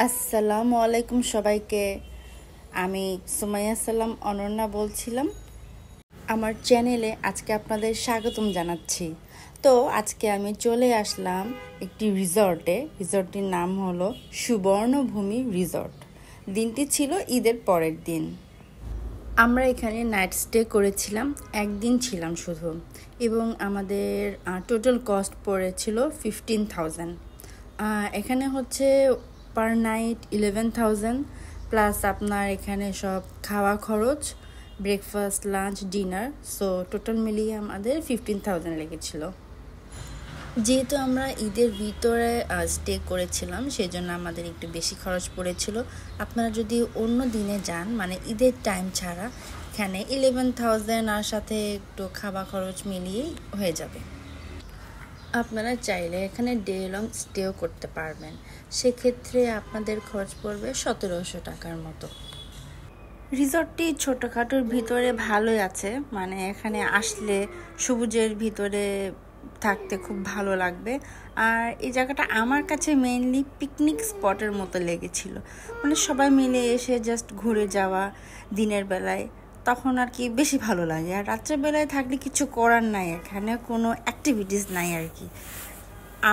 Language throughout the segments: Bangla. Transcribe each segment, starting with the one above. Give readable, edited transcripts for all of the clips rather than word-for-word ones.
আসসালামু আলাইকুম সবাইকে। আমি সুমাইয়া সালাম অনন্যা বলছিলাম। আমার চ্যানেলে আজকে আপনাদের স্বাগতম জানাচ্ছি। তো আজকে আমি চলে আসলাম একটি রিসর্টটির নাম হলো সুবর্ণভূমি রিসর্ট। দিনটি ছিল ঈদের পরের দিন। আমরা এখানে নাইট স্টে করেছিলাম, একদিন ছিলাম শুধু, এবং আমাদের টোটাল কস্ট পড়েছিল 15,000। এখানে হচ্ছে পার নাইট 11,000 প্লাস আপনার এখানে সব খাওয়া খরচ, breakfast, lunch, dinner, so total মিলিয়ে আমাদের 15,000 লেগেছিল। যেহেতু আমরা ঈদের ভিতরে স্টে করেছিলাম, সেই জন্য আমাদের একটু বেশি খরচ পড়েছিল। আপনারা যদি অন্য দিনে যান, মানে ঈদের টাইম ছাড়া, এখানে 11,000 আর সাথে একটু খাওয়া খরচ মিলিয়েই হয়ে যাবে। আপনারা চাইলে এখানে ডে লং স্টেও করতে পারবেন, সেক্ষেত্রে আপনাদের খরচ পড়বে 1,700 টাকার মতো। রিসর্টটি ছোটোখাটোর ভিতরে ভালোই আছে, মানে এখানে আসলে সবুজের ভিতরে থাকতে খুব ভালো লাগবে। আর এই জায়গাটা আমার কাছে মেইনলি পিকনিক স্পটের মতো লেগেছিল, মানে সবাই মিলে এসে জাস্ট ঘুরে যাওয়া দিনের বেলায়, তখন আর কি বেশি ভালো লাগে। আর রাত্রের বেলায় থাকলে কিছু করার নাই, এখানে কোনো অ্যাক্টিভিটিস নাই আর কি।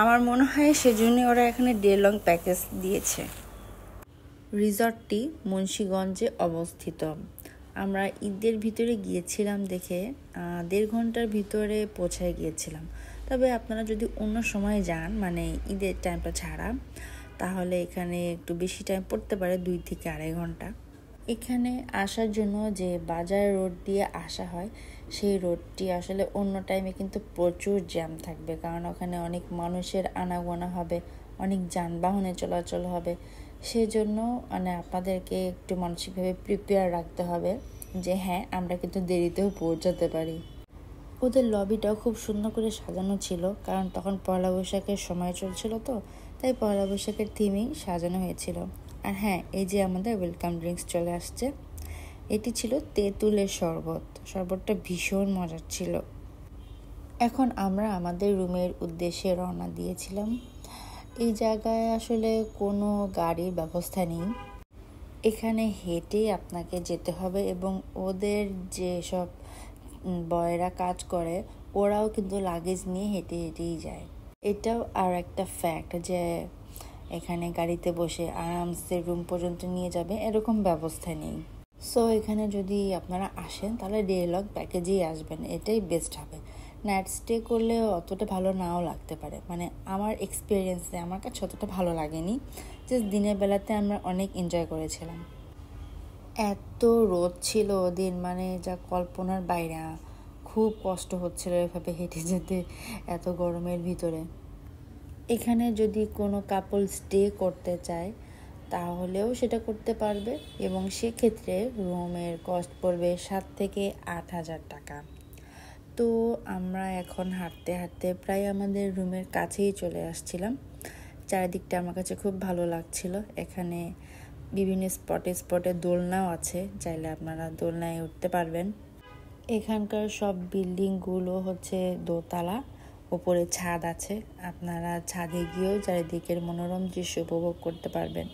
আমার মনে হয় সেজন্য ওরা এখানে ডে লং প্যাকেজ দিয়েছে। রিসর্টটি মুন্সিগঞ্জে অবস্থিত। আমরা ঈদের ভিতরে গিয়েছিলাম দেখে 1.5 ঘন্টার ভিতরে পৌঁছায় গিয়েছিলাম। তবে আপনারা যদি অন্য সময় যান, মানে ঈদের টাইমটা ছাড়া, তাহলে এখানে একটু বেশি টাইম পড়তে পারে, 2 থেকে 2.5 ঘন্টা। এখানে আসার জন্য যে বাজার রোড দিয়ে আসা হয়, সেই রোডটি আসলে অন্য টাইমে কিন্তু প্রচুর জ্যাম থাকবে, কারণ ওখানে অনেক মানুষের আনাগোনা হবে, অনেক যানবাহনের চলাচল হবে। সেজন্য মানে আপনাদেরকে একটু মানসিকভাবে প্রিপেয়ার রাখতে হবে যে হ্যাঁ, আমরা কিন্তু দেরিতেও পৌঁছাতে পারি। ওদের লবিটাও খুব সুন্দর করে সাজানো ছিল, কারণ তখন পয়লা বৈশাখের সময় চলছিল, তো তাই পয়লা বৈশাখের থিমেই সাজানো হয়েছিল। আর হ্যাঁ, এই যে আমাদের ওয়েলকাম ড্রিঙ্কস চলে আসছে, এটি ছিল তেঁতুলের শরবত। শরবতটা ভীষণ মজার ছিল। এখন আমরা আমাদের রুমের উদ্দেশ্যে রওনা দিয়েছিলাম। এই জায়গায় আসলে কোনো গাড়ির ব্যবস্থা নেই, এখানে হেঁটেই আপনাকে যেতে হবে, এবং ওদের যে সব বয়রা কাজ করে, ওরাও কিন্তু লাগেজ নিয়ে হেঁটে হেঁটেই যায়। এটাও আর একটা ফ্যাক্ট যে এখানে গাড়িতে বসে আরামসে রুম পর্যন্ত নিয়ে যাবে এরকম ব্যবস্থা নেই। সো এখানে যদি আপনারা আসেন, তাহলে ডে লং প্যাকেজেই আসবেন, এটাই বেস্ট হবে। নাইট স্টে করলে অতটা ভালো নাও লাগতে পারে, মানে আমার এক্সপিরিয়েন্সে আমার কাছে অতটা ভালো লাগেনি। জাস্ট দিনের বেলাতে আমরা অনেক এনজয় করেছিলাম। এত রোদ ছিল ওদিন, মানে যা কল্পনার বাইরে। খুব কষ্ট হচ্ছিল এভাবে হেঁটে যেতে এত গরমের ভিতরে। এখানে যদি কোনো কাপল স্টে করতে চায়, তাহলেও সেটা করতে পারবে, এবং সেক্ষেত্রে রুমের কস্ট পড়বে 7 থেকে 8,000 টাকা। তো আমরা এখন হাঁটতে হাঁটতে প্রায় আমাদের রুমের কাছেই চলে আসছিলাম। চারিদিকটা আমার কাছে খুব ভালো লাগছিল। এখানে বিভিন্ন স্পটে দোলনাও আছে, চাইলে আপনারা দোলনায় উঠতে পারবেন। এখানকার সব বিল্ডিংগুলো হচ্ছে দোতলা, ওপরে ছাদ আছে, আপনারা ছাদে গিয়েও চারিদিকের মনোরম দৃশ্য উপভোগ করতে পারবেন।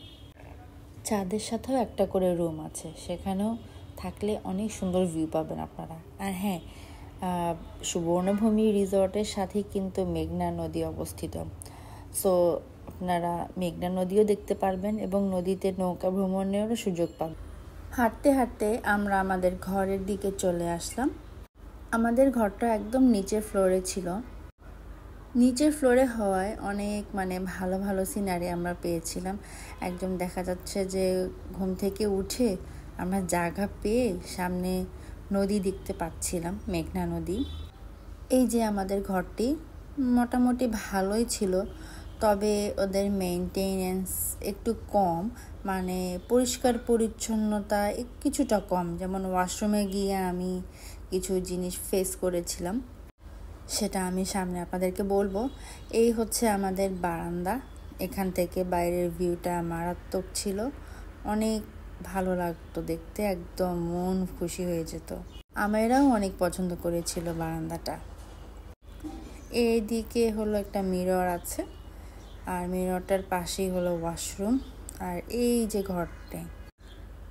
ছাদের সাথেও একটা করে রুম আছে, সেখানেও থাকলে অনেক সুন্দর ভিউ পাবেন আপনারা। আর হ্যাঁ, সুবর্ণভূমি রিসর্টের সাথেই কিন্তু মেঘনা নদী অবস্থিত, সো আপনারা মেঘনা নদীও দেখতে পারবেন এবং নদীতে নৌকা ভ্রমণেরও সুযোগ পাবেন। হাঁটতে হাঁটতে আমরা আমাদের ঘরের দিকে চলে আসলাম। আমাদের ঘরটা একদম নিচের ফ্লোরে ছিল। নিচের ফ্লোরে হওয়ায় অনেক ভালো ভালো সিনারি আমরা পেয়েছিলাম। একদম দেখা যাচ্ছে যে ঘুম থেকে উঠে আমরা জায়গা পেয়ে সামনে নদী দেখতে পাচ্ছিলাম, মেঘনা নদী। এই যে আমাদের ঘরটি মোটামুটি ভালোই ছিল, তবে ওদের মেইনটেনেন্স একটু কম, মানে পরিষ্কার পরিচ্ছন্নতা কিছুটা কম। যেমন ওয়াশরুমে গিয়ে আমি কিছু জিনিস ফেস করেছিলাম, সেটা আমি সামনে আপনাদেরকে বলবো। এই হচ্ছে আমাদের বারান্দা, এখান থেকে বাইরের ভিউটা মারাত্মক ছিল, অনেক ভালো লাগতো দেখতে, একদম মন খুশি হয়ে যেত। আমারাও অনেক পছন্দ করেছিল বারান্দাটা। এইদিকে হলো একটা মিরর আছে, আর মিররটার পাশেই হলো ওয়াশরুম। আর এই যে ঘরটা,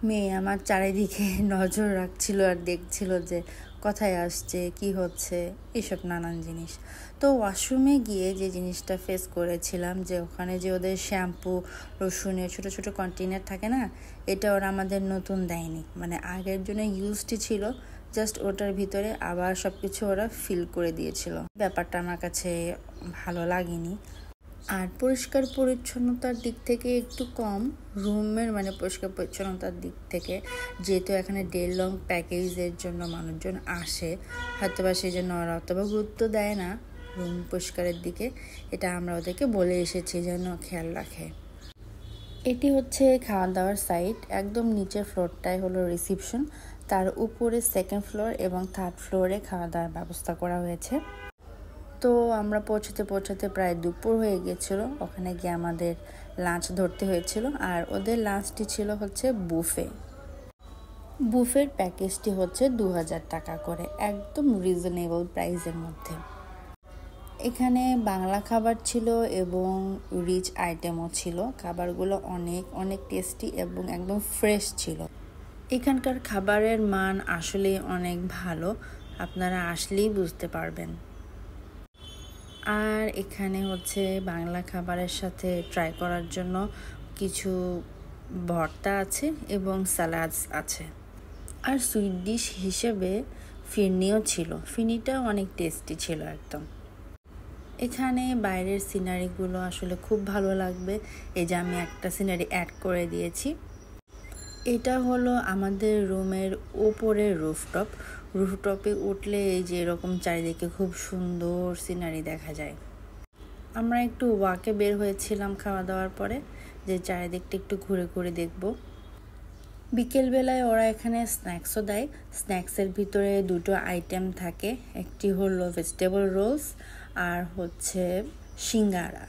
মেয়ে আমার চারিদিকে নজর রাখছিল আর দেখছিল যে কোথায় আসছে, কি হচ্ছে, এইসব নানান জিনিস। তো ওয়াশরুমে গিয়ে যে জিনিসটা ফেস করেছিলাম, যে ওখানে যে ওদের শ্যাম্পু, রসুনের ছোটো ছোটো কন্টেনার থাকে না, এটা ওরা আমাদের নতুন দেয়নি, মানে আগের জন্য ইউজডই ছিল, জাস্ট ওটার ভিতরে আবার সব কিছু ওরা ফিল করে দিয়েছিল। ব্যাপারটা আমার কাছে ভালো লাগেনি। আর পরিষ্কার পরিচ্ছন্নতার দিক থেকে একটু কম, রুমের মানে পরিষ্কার পরিচ্ছন্নতার দিক থেকে, যেহেতু এখানে ডে লং প্যাকেজের জন্য মানুষজন আসে, হয়তো বা সেই জন্য ওরা অতটা গুরুত্ব দেয় না রুম পরিষ্কারের দিকে। এটা আমরা ওদেরকে বলে এসেছি যেন খেয়াল রাখে। এটি হচ্ছে খাওয়া দাওয়ার সাইট। একদম নিচের ফ্লোরটাই হলো রিসিপশন, তার উপরে সেকেন্ড ফ্লোর এবং থার্ড ফ্লোরে খাওয়া দাওয়ার ব্যবস্থা করা হয়েছে। তো আমরা পৌঁছাতে প্রায় দুপুর হয়ে গেছিলো। ওখানে গিয়ে আমাদের লাঞ্চ ধরতে হয়েছিল, আর ওদের লাঞ্চটি ছিল হচ্ছে বুফের প্যাকেজটি হচ্ছে 2000 টাকা করে, একদম রিজনেবল প্রাইসের মধ্যে। এখানে বাংলা খাবার ছিল এবং রিচ আইটেমও ছিল। খাবারগুলো অনেক অনেক টেস্টি এবং একদম ফ্রেশ ছিল। এখানকার খাবারের মান আসলে অনেক ভালো, আপনারা আসলেই বুঝতে পারবেন। আর এখানে হচ্ছে বাংলা খাবারের সাথে ট্রাই করার জন্য কিছু ভর্তা আছে এবং স্যালাডস আছে। আর সুইট ডিশ হিসেবে ফিরনিও ছিল, ফিরনিটা অনেক টেস্টি ছিল একদম। এখানে বাইরের সিনারিগুলো আসলে খুব ভালো লাগবে, এই যে আমি একটা সিনারি অ্যাড করে দিয়েছি। এটা হলো আমাদের রুমের ওপরের রুফটপে উঠলে এই যে এরকম চারিদিকে খুব সুন্দর সিনারি দেখা যায়। আমরা একটু ওয়াকে বের হয়েছিলাম খাওয়া দাওয়ার পরে, যে চারিদিকটা একটু ঘুরে ঘুরে দেখব। বিকেলবেলায় ওরা এখানে স্ন্যাক্সও দেয়। স্ন্যাক্সের ভিতরে দুটো আইটেম থাকে, একটি হলো ভেজিটেবল রোলস আর হচ্ছে সিঙ্গারা।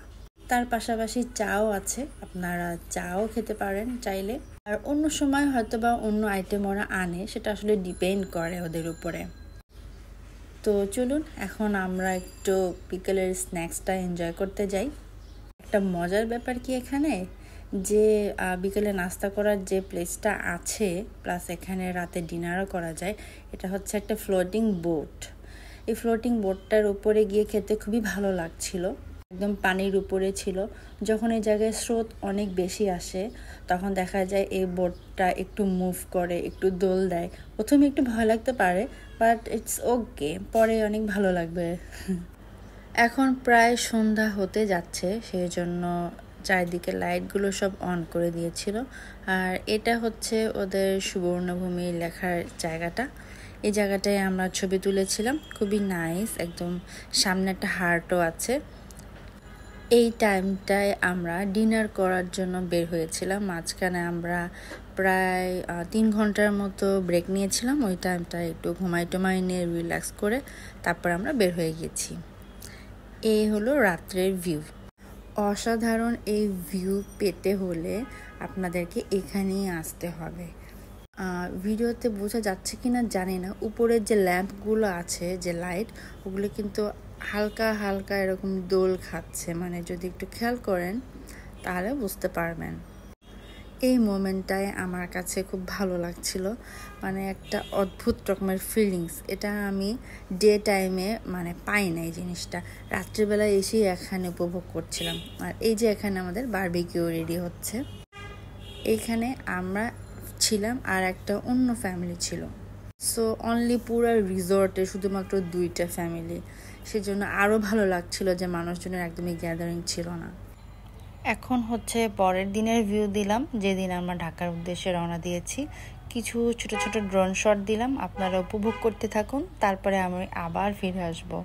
তার পাশাপাশি চাও আছে, আপনারা চাও খেতে পারেন চাইলে। আর অন্য সময় হয়তো বা অন্য আইটেম ওরা আনে, সেটা আসলে ডিপেন্ড করে ওদের উপরে। তো চলুন এখন আমরা একটু বিকেলের স্ন্যাক্সটা এনজয় করতে যাই। একটা মজার ব্যাপার কি এখানে, যে বিকেলে নাস্তা করার যে প্লেসটা আছে, প্লাস এখানে রাতে ডিনারও করা যায়, এটা হচ্ছে একটা ফ্লোটিং বোট। এই ফ্লোটিং বোটটার উপরে গিয়ে খেতে খুবই ভালো লাগছিল, একদম পানির উপরে ছিল। যখন এই জায়গায় স্রোত অনেক বেশি আসে, তখন দেখা যায় এই বোটটা একটু মুভ করে, একটু দোল দেয়। প্রথমে একটু ভয় লাগতে পারে, বাট ইটস ওকে, পরে অনেক ভালো লাগবে। এখন প্রায় সন্ধ্যা হতে যাচ্ছে, সেই জন্য চারিদিকে লাইটগুলো সব অন করে দিয়েছিল। আর এটা হচ্ছে ওদের সুবর্ণভূমি লেখার জায়গাটা। এই জায়গাটায় আমরা ছবি তুলেছিলাম, খুবই নাইস, একদম সামনে একটা হার্টও আছে। এই টাইমটায় আমরা ডিনার করার জন্য বের হয়েছিলাম। মাঝখানে আমরা প্রায় 3 ঘন্টার মতো ব্রেক নিয়েছিলাম। ওই টাইমটায় একটু ঘুমাই নিয়ে রিল্যাক্স করে তারপর আমরা বের হয়ে গেছি। এই হলো রাত্রের ভিউ। অসাধারণ এই ভিউ পেতে হলে আপনাদেরকে এখানেই আসতে হবে। ভিডিওতে বোঝা যাচ্ছে কিনা জানি না, উপরের যে ল্যাম্পগুলো আছে, যে লাইট, ওগুলো কিন্তু হালকা হালকা এরকম দোল খাচ্ছে, মানে যদি একটু খেয়াল করেন তাহলে বুঝতে পারবেন। এই মোমেন্টটায় আমার কাছে খুব ভালো লাগছিল, মানে একটা অদ্ভুত রকমের ফিলিংস। এটা আমি ডে টাইমে মানে পাই না এই জিনিসটা, রাত্রিবেলায় এসেই এখানে উপভোগ করছিলাম। আর এই যে এখানে আমাদের বারবিকিউ রেডি হচ্ছে, এইখানে আমরা ছিলাম আর একটা অন্য ফ্যামিলি ছিল। সো অনলি পুরো রিসর্টে শুধুমাত্র 2টা ফ্যামিলি, সেজন্য আরও ভালো লাগছিল যে মানুষজনের একদমই গ্যাদারিং ছিল না। এখন হচ্ছে পরের দিনের ভিউ দিলাম, যেদিন আমরা ঢাকার উদ্দেশ্যে রওনা দিয়েছি। কিছু ছোট ছোট ড্রোন শট দিলাম, আপনারা উপভোগ করতে থাকুন, তারপরে আমি আবার ফিরে আসবো।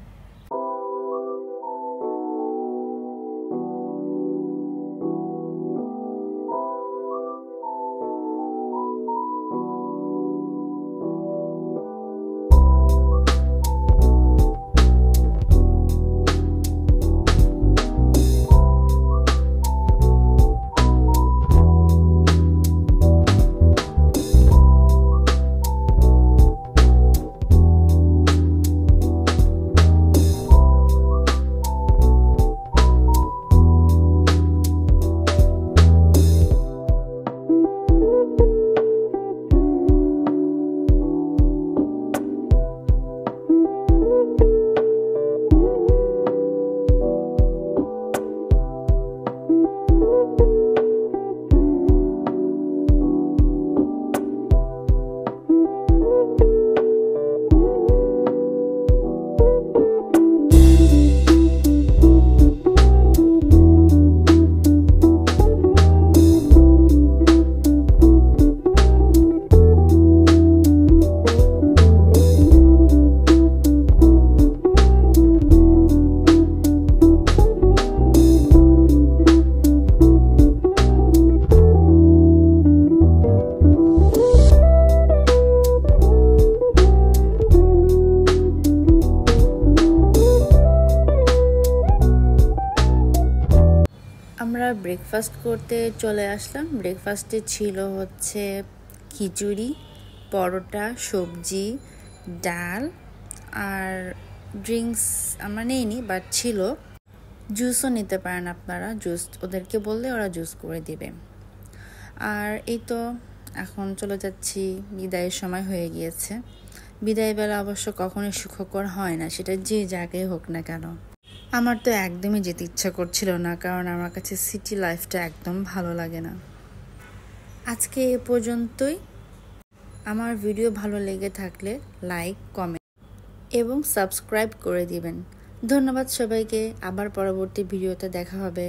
ব্রেকফাস্ট করতে চলে আসলাম। ব্রেকফাস্টে ছিল হচ্ছে খিচুড়ি, পরোটা, সবজি, ডাল আর ড্রিঙ্কস আমরা নেইনি, বাট ছিল। জুসও নিতে পারেন আপনারা, জুস ওদেরকে বললে ওরা জুস করে দিবে। আর এই তো এখন চলে যাচ্ছি, বিদায়ের সময় হয়ে গিয়েছে। বিদায় বেলা অবশ্য কখনোই সুখকর হয় না, সেটা যে জায়গায় হোক না কেন। আমার তো একদমই যেতে ইচ্ছা করছিল না, কারণ আমার কাছে সিটি লাইফটা একদম ভালো লাগে না। আজকে এ পর্যন্তই। আমার ভিডিও ভালো লেগে থাকলে লাইক, কমেন্ট এবং সাবস্ক্রাইব করে দিবেন। ধন্যবাদ সবাইকে। আবার পরবর্তী ভিডিওতে দেখা হবে।